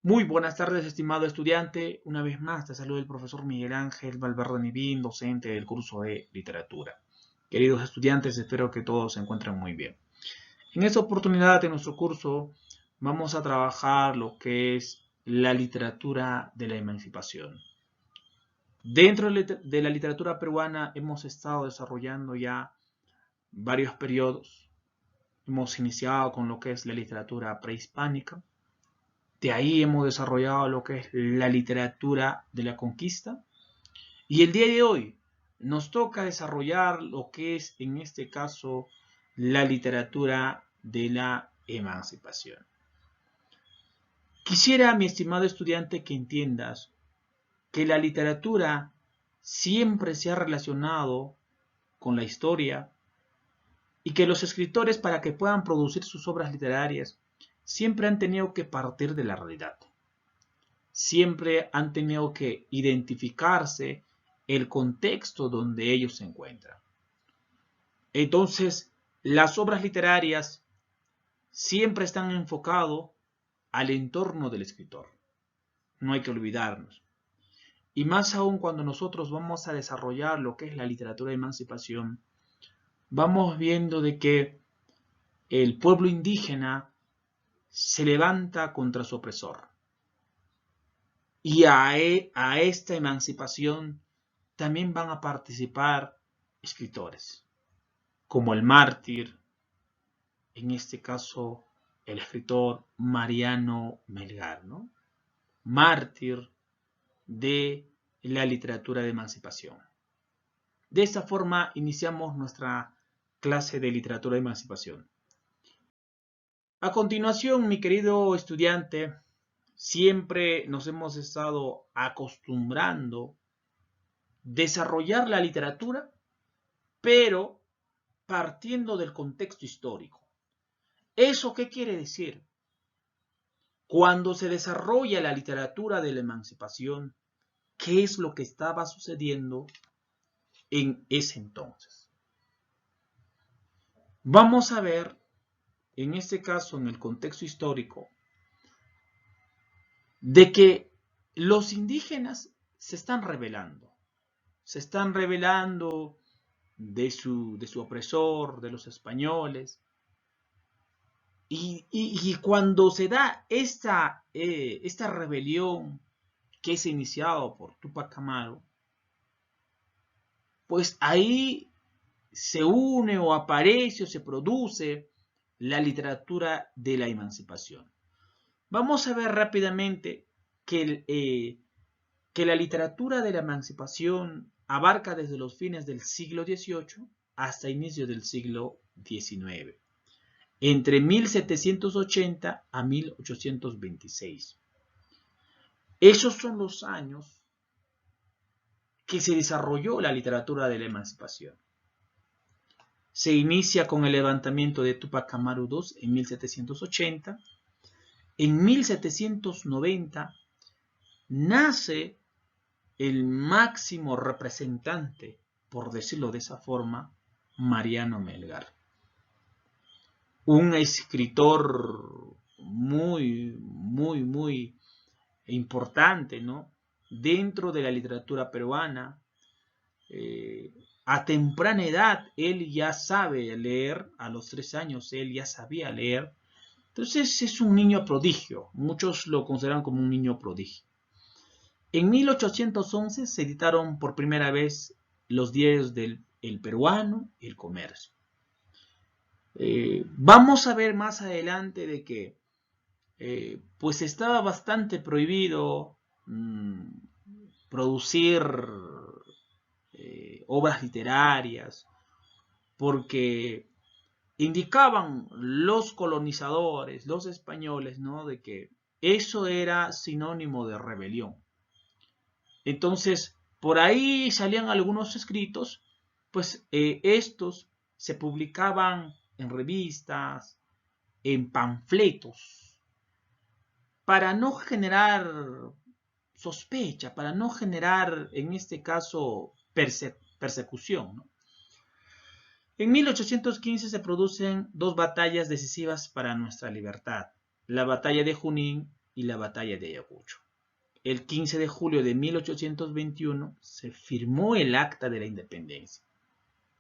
Muy buenas tardes, estimado estudiante. Una vez más te saluda el profesor Miguel Ángel Valverde Nivín, docente del curso de literatura. Queridos estudiantes, espero que todos se encuentren muy bien. En esta oportunidad de nuestro curso vamos a trabajar lo que es la literatura de la emancipación. Dentro de la literatura peruana hemos estado desarrollando ya varios periodos. Hemos iniciado con lo que es la literatura prehispánica. De ahí hemos desarrollado lo que es la literatura de la conquista. Y el día de hoy nos toca desarrollar lo que es, en este caso, la literatura de la emancipación. Quisiera, mi estimado estudiante, que entiendas que la literatura siempre se ha relacionado con la historia y que los escritores, para que puedan producir sus obras literarias, siempre han tenido que partir de la realidad. Siempre han tenido que identificarse el contexto donde ellos se encuentran. Entonces, las obras literarias siempre están enfocadas al entorno del escritor. No hay que olvidarnos. Y más aún cuando nosotros vamos a desarrollar lo que es la literatura de emancipación, vamos viendo de que el pueblo indígena se levanta contra su opresor. Y a esta emancipación también van a participar escritores, como el mártir, en este caso el escritor Mariano Melgar, ¿no? Mártir de la literatura de emancipación. De esta forma iniciamos nuestra clase de literatura de emancipación. A continuación, mi querido estudiante, siempre nos hemos estado acostumbrando a desarrollar la literatura, pero partiendo del contexto histórico. ¿Eso qué quiere decir? Cuando se desarrolla la literatura de la emancipación, ¿qué es lo que estaba sucediendo en ese entonces? Vamos a ver, en este caso, en el contexto histórico, de que los indígenas se están rebelando de su opresor, de los españoles. Y cuando se da esta rebelión que es iniciado por Túpac Amaru, pues ahí se une o aparece o se produce la literatura de la emancipación. Vamos a ver rápidamente que la literatura de la emancipación abarca desde los fines del siglo XVIII hasta inicios del siglo XIX, entre 1780 a 1826. Esos son los años que se desarrolló la literatura de la emancipación. Se inicia con el levantamiento de Túpac Amaru II en 1780. En 1790 nace el máximo representante, por decirlo de esa forma, Mariano Melgar. Un escritor muy importante, ¿no? Dentro de la literatura peruana. A temprana edad él ya sabe leer, a los 3 años él ya sabía leer. Entonces es un niño prodigio, muchos lo consideran como un niño prodigio. En 1811 se editaron por primera vez los diarios del El Peruano y El Comercio. Vamos a ver más adelante de que pues estaba bastante prohibido producir obras literarias, porque indicaban los colonizadores, los españoles, ¿no?, de que eso era sinónimo de rebelión. Entonces, por ahí salían algunos escritos, pues estos se publicaban en revistas, en panfletos, para no generar sospecha, para no generar, en este caso, persecución, ¿no? En 1815 se producen dos batallas decisivas para nuestra libertad, la batalla de Junín y la batalla de Ayacucho. El 15 de julio de 1821 se firmó el Acta de la Independencia.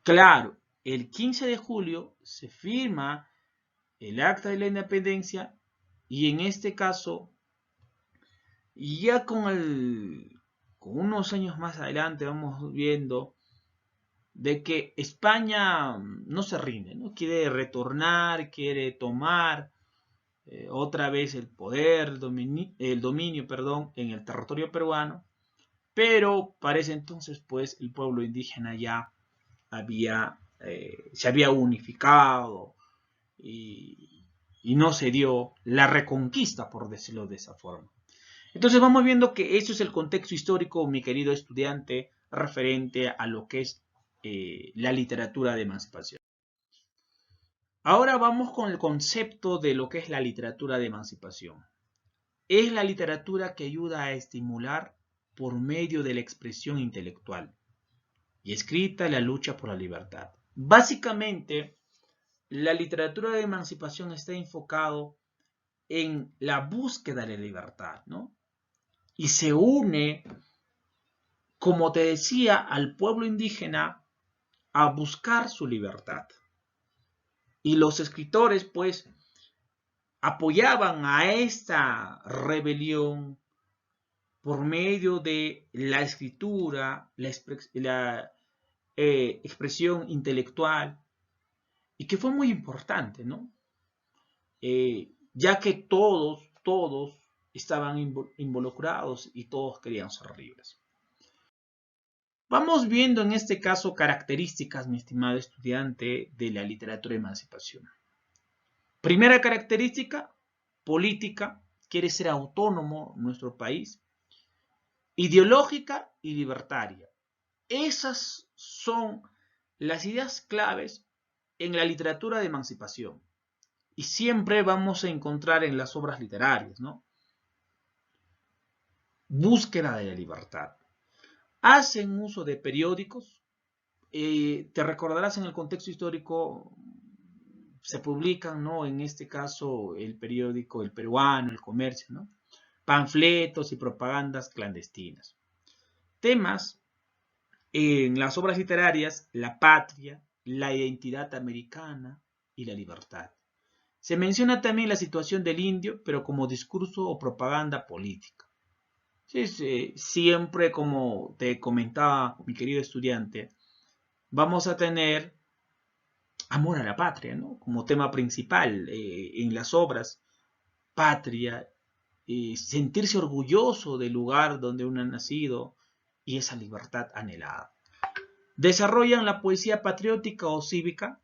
Claro, el 15 de julio se firma el Acta de la Independencia y en este caso, ya con unos años más adelante vamos viendo de que España no se rinde, ¿no? Quiere retornar, quiere tomar otra vez el poder, el dominio, perdón, en el territorio peruano, pero para ese entonces pues el pueblo indígena ya se había unificado y no se dio la reconquista, por decirlo de esa forma. Entonces vamos viendo que eso es el contexto histórico, mi querido estudiante, referente a lo que es la literatura de emancipación. Ahora vamos con el concepto de lo que es la literatura de emancipación. Es la literatura que ayuda a estimular por medio de la expresión intelectual y escrita la lucha por la libertad. Básicamente, la literatura de emancipación está enfocado en la búsqueda de la libertad, ¿no? Y se une, como te decía, al pueblo indígena a buscar su libertad. Y los escritores, pues, apoyaban a esta rebelión por medio de la escritura, la expresión intelectual, y que fue muy importante, ¿no? Ya que todos estaban involucrados y todos querían ser libres. Vamos viendo en este caso características, mi estimado estudiante, de la literatura de emancipación. Primera característica, política, quiere ser autónomo nuestro país, ideológica y libertaria. Esas son las ideas claves en la literatura de emancipación. Y siempre vamos a encontrar en las obras literarias, ¿no? Búsqueda de la libertad. Hacen uso de periódicos. Te recordarás en el contexto histórico, se publican, ¿no? En este caso, el periódico El Peruano, El Comercio, ¿no? Panfletos y propagandas clandestinas. Temas en las obras literarias: la patria, la identidad americana y la libertad. Se menciona también la situación del indio, pero como discurso o propaganda política. Sí, siempre, como te comentaba mi querido estudiante, vamos a tener amor a la patria, ¿no? Como tema principal en las obras. Patria, sentirse orgulloso del lugar donde uno ha nacido y esa libertad anhelada. Desarrollan la poesía patriótica o cívica,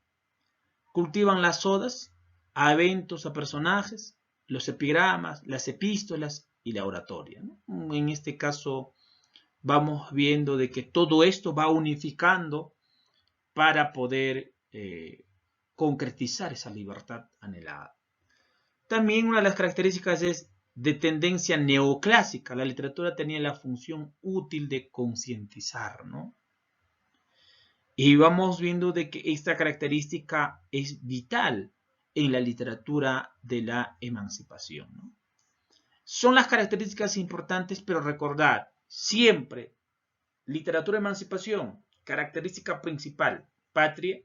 cultivan las odas a eventos, a personajes, los epigramas, las epístolas y la oratoria, ¿no? En este caso vamos viendo de que todo esto va unificando para poder concretizar esa libertad anhelada. También una de las características es de tendencia neoclásica. La literatura tenía la función útil de concientizar, ¿no? Y vamos viendo de que esta característica es vital en la literatura de la emancipación, ¿no? Son las características importantes, pero recordar siempre: literatura de emancipación, característica principal, patria,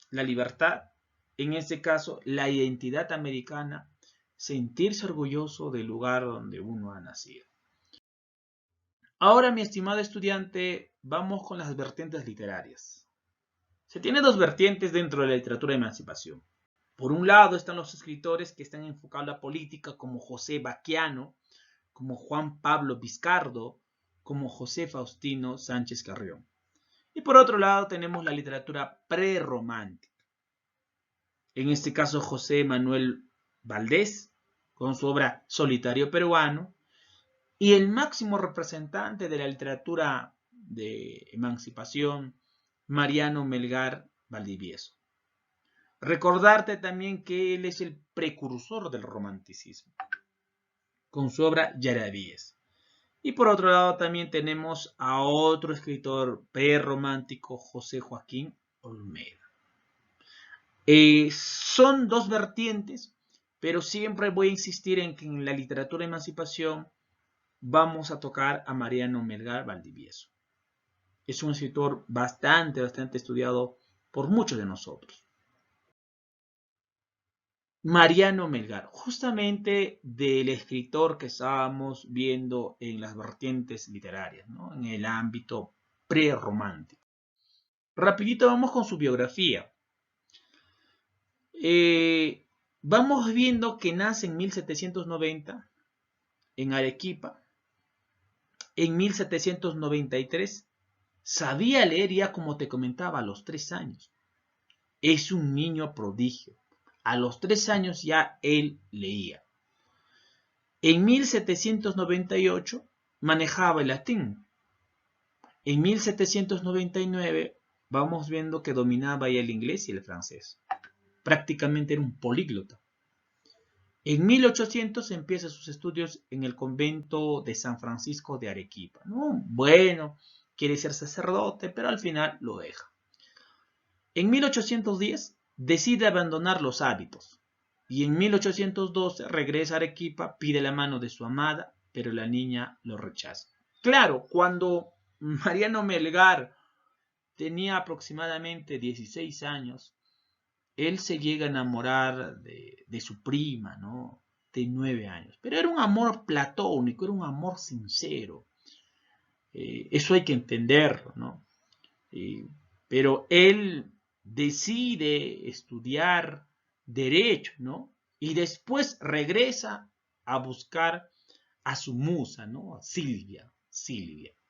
la libertad, en este caso la identidad americana, sentirse orgulloso del lugar donde uno ha nacido. Ahora, mi estimado estudiante, vamos con las vertientes literarias. Se tiene dos vertientes dentro de la literatura de emancipación. Por un lado están los escritores que están enfocados a la política, como José Baqueano, como Juan Pablo Vizcardo, como José Faustino Sánchez Carrión. Y por otro lado tenemos la literatura prerromántica. En este caso, José Manuel Valdés, con su obra Solitario Peruano, y el máximo representante de la literatura de emancipación, Mariano Melgar Valdivieso. Recordarte también que él es el precursor del romanticismo, con su obra Yaravíes. Y por otro lado también tenemos a otro escritor prerromántico, José Joaquín Olmedo. Son dos vertientes pero siempre voy a insistir en que en la literatura de emancipación vamos a tocar a Mariano Melgar Valdivieso. Es un escritor bastante estudiado por muchos de nosotros. Mariano Melgar, justamente del escritor que estábamos viendo en las vertientes literarias, ¿no? En el ámbito prerromántico. Rapidito vamos con su biografía. Vamos viendo que nace en 1790 en Arequipa. En 1793 sabía leer ya, como te comentaba, a los 3 años. Es un niño prodigio. A los 3 años ya él leía. En 1798 manejaba el latín. En 1799 vamos viendo que dominaba ya el inglés y el francés. Prácticamente era un políglota. En 1800 empieza sus estudios en el convento de San Francisco de Arequipa, ¿no? Bueno, quiere ser sacerdote, pero al final lo deja. En 1810 decide abandonar los hábitos y en 1812 regresa a Arequipa, pide la mano de su amada, pero la niña lo rechaza. Claro, cuando Mariano Melgar tenía aproximadamente 16 años, él se llega a enamorar de su prima, ¿no? De 9 años. Pero era un amor platónico, era un amor sincero. Eso hay que entenderlo, ¿no? Pero él decide estudiar derecho, ¿no? Y después regresa a buscar a su musa, ¿no? A Silvia,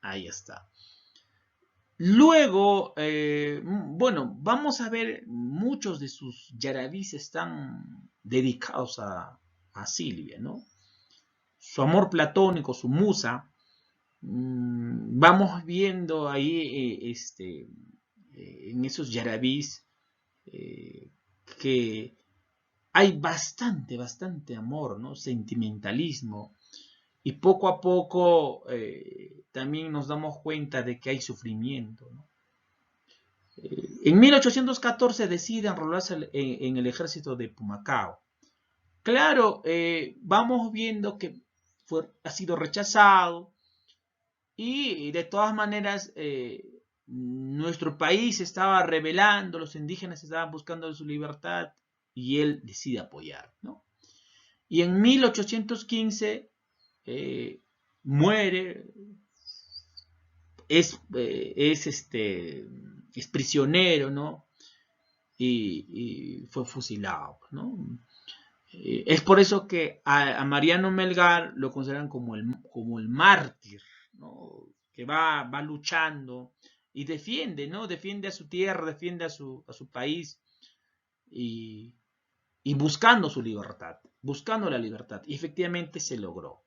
ahí está. Luego, bueno, vamos a ver, muchos de sus yarabís están dedicados a Silvia, ¿no? Su amor platónico, su musa, vamos viendo ahí en esos yarabís que hay bastante amor, ¿no? Sentimentalismo. Y poco a poco también nos damos cuenta de que hay sufrimiento, ¿no? En 1814 decide enrolarse en el ejército de Pumacao. Claro, vamos viendo que ha sido rechazado y de todas maneras nuestro país se estaba rebelando, los indígenas estaban buscando su libertad y él decide apoyar, ¿no? Y en 1815 muere, es prisionero, ¿no? Y fue fusilado, ¿no? Es por eso que a Mariano Melgar lo consideran como el mártir, ¿no? Que va luchando y defiende, ¿no? Defiende a su tierra, defiende a su país y buscando su libertad, buscando la libertad. Y efectivamente se logró.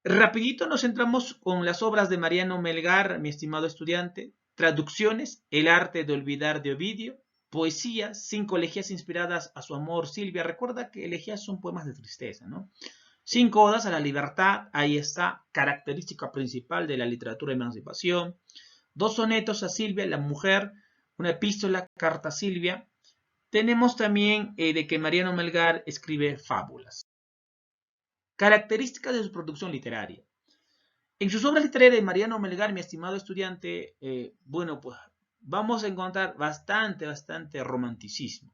Rapidito nos centramos con las obras de Mariano Melgar, mi estimado estudiante. Traducciones, El arte de olvidar de Ovidio. Poesía, 5 elegías inspiradas a su amor Silvia. Recuerda que elegías son poemas de tristeza, ¿no? 5 odas a la libertad, ahí está, característica principal de la literatura de emancipación. 2 sonetos a Silvia, la mujer. Una epístola, carta a Silvia. Tenemos también de que Mariano Melgar escribe fábulas. Características de su producción literaria. En sus obras literarias de Mariano Melgar, mi estimado estudiante, bueno, pues vamos a encontrar bastante romanticismo.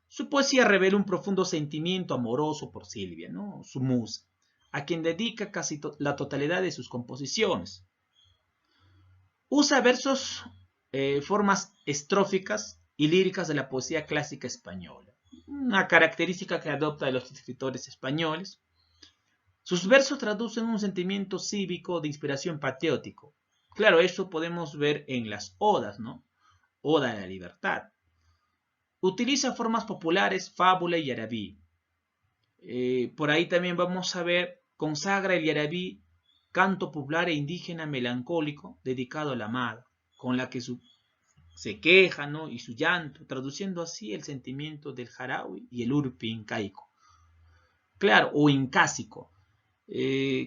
Su poesía revela un profundo sentimiento amoroso por Silvia, ¿no? Su musa, a quien dedica casi la totalidad de sus composiciones. Usa versos, formas estróficas y líricas de la poesía clásica española, una característica que adopta de los escritores españoles. Sus versos traducen un sentimiento cívico de inspiración patriótico. Claro, eso podemos ver en las odas, ¿no? Oda de la libertad. Utiliza formas populares, fábula y yarabí. Por ahí también vamos a ver, consagra el yarabí, canto popular e indígena melancólico dedicado a la amada, con la que se queja, ¿no? Y su llanto, traduciendo así el sentimiento del jaraui y el urpi incaico. Claro, o incásico.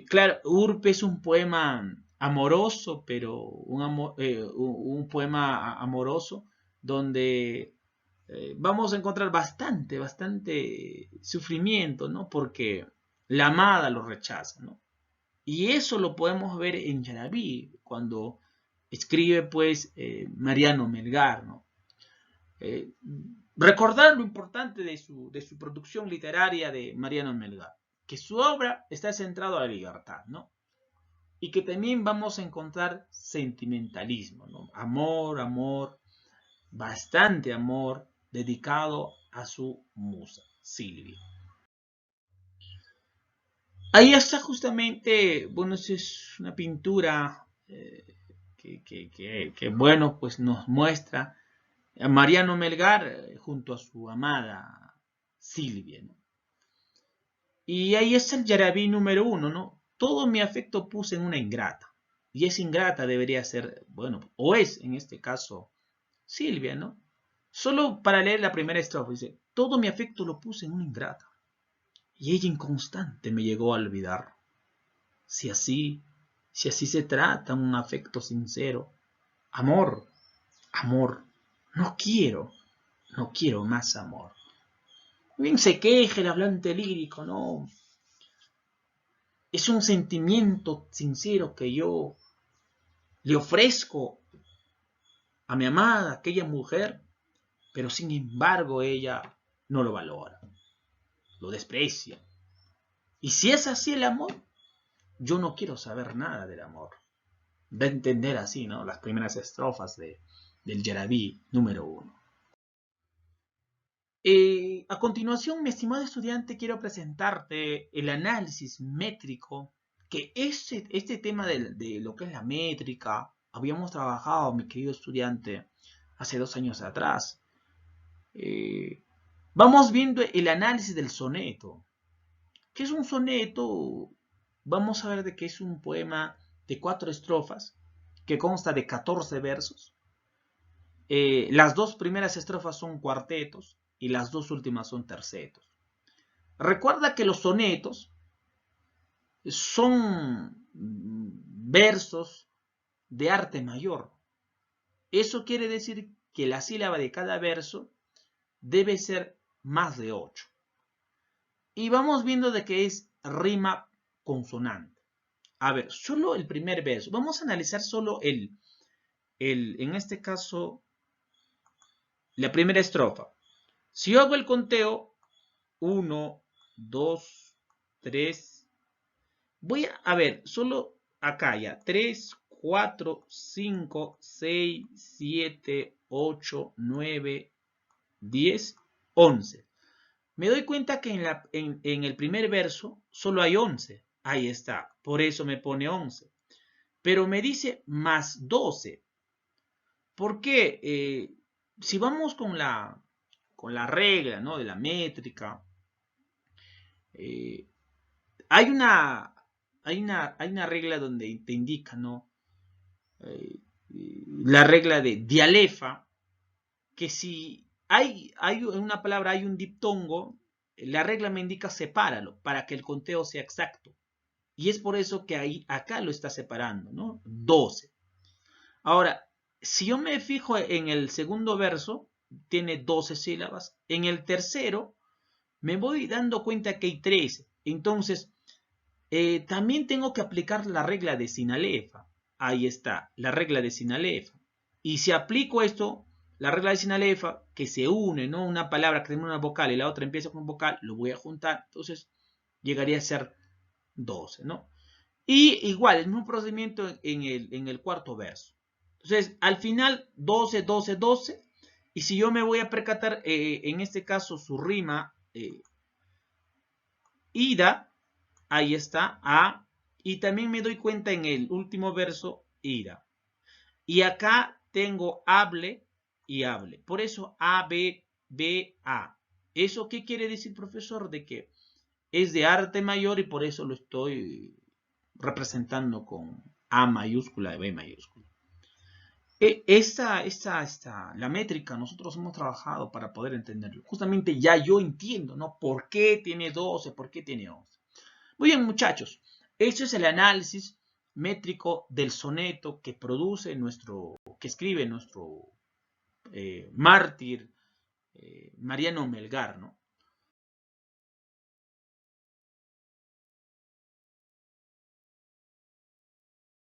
Claro, Urpe es un poema amoroso, pero un poema amoroso donde vamos a encontrar bastante sufrimiento, ¿no? Porque la amada lo rechaza, ¿no? Y eso lo podemos ver en Yarabí, cuando escribe, pues, Mariano Melgar, ¿no? Eh, Recordar lo importante de su producción literaria de Mariano Melgar, que su obra está centrada a la libertad, ¿no? Y que también vamos a encontrar sentimentalismo, ¿no? Amor, bastante amor dedicado a su musa, Silvia. Ahí está justamente, bueno, es una pintura bueno, pues nos muestra a Mariano Melgar junto a su amada Silvia, ¿no? Y ahí está el Yarabí número 1, ¿no? Todo mi afecto puse en una ingrata. Y esa ingrata debería ser, bueno, o es en este caso Silvia, ¿no? Solo para leer la primera estrofa dice, todo mi afecto lo puse en una ingrata. Y ella inconstante me llegó a olvidar. Si así se trata un afecto sincero, amor, amor, no quiero más amor. Bien se queja el hablante lírico, ¿no? Es un sentimiento sincero que yo le ofrezco a mi amada, aquella mujer, pero sin embargo ella no lo valora, lo desprecia. Y si es así el amor, yo no quiero saber nada del amor. Da a entender así, ¿no? Las primeras estrofas del Yarabí número 1. A continuación, mi estimado estudiante, quiero presentarte el análisis métrico, que este tema de lo que es la métrica, habíamos trabajado, mi querido estudiante, hace 2 años atrás. Vamos viendo el análisis del soneto. ¿Qué es un soneto? Vamos a ver de que es un poema de 4 estrofas, que consta de 14 versos. Las 2 primeras estrofas son cuartetos y las 2 últimas son tercetos. Recuerda que los sonetos son versos de arte mayor. Eso quiere decir que la sílaba de cada verso debe ser más de 8. Y vamos viendo de que es rima consonante. A ver, solo el primer verso. Vamos a analizar solo en este caso, la primera estrofa. Si yo hago el conteo, 1, 2, 3. Voy a ver, solo acá ya. 3, 4, 5, 6, 7, 8, 9, 10, 11. Me doy cuenta que en el primer verso solo hay 11. Ahí está. Por eso me pone 11. Pero me dice más 12. ¿Por qué? Si vamos con la regla, ¿no?, de la métrica, hay una regla donde te indica, ¿no? La regla de dialefa, que si hay en una palabra hay un diptongo, la regla me indica sepáralo para que el conteo sea exacto. Y es por eso que acá lo está separando, ¿no? 12. Ahora, si yo me fijo en el segundo verso, tiene 12 sílabas. En el tercero, me voy dando cuenta que hay 13. Entonces, también tengo que aplicar la regla de Sinalefa. Ahí está, la regla de Sinalefa. Y si aplico esto, la regla de Sinalefa, que se une, ¿no? Una palabra que tiene una vocal y la otra empieza con vocal, lo voy a juntar. Entonces, llegaría a ser 12, ¿no? Y igual, el mismo procedimiento en el cuarto verso. Entonces, al final, 12, 12, 12. Y si yo me voy a percatar, en este caso, su rima, ida, ahí está, a. Y también me doy cuenta en el último verso, ira. Y acá tengo hable y hable. Por eso, A, B, B, A. ¿Eso qué quiere decir, profesor? De que es de arte mayor y por eso lo estoy representando con A mayúscula y B mayúscula. La métrica nosotros hemos trabajado para poder entenderlo. Justamente ya yo entiendo, ¿no? ¿Por qué tiene 12? ¿Por qué tiene 11? Muy bien, muchachos. Este es el análisis métrico del soneto que escribe nuestro mártir Mariano Melgar, ¿no?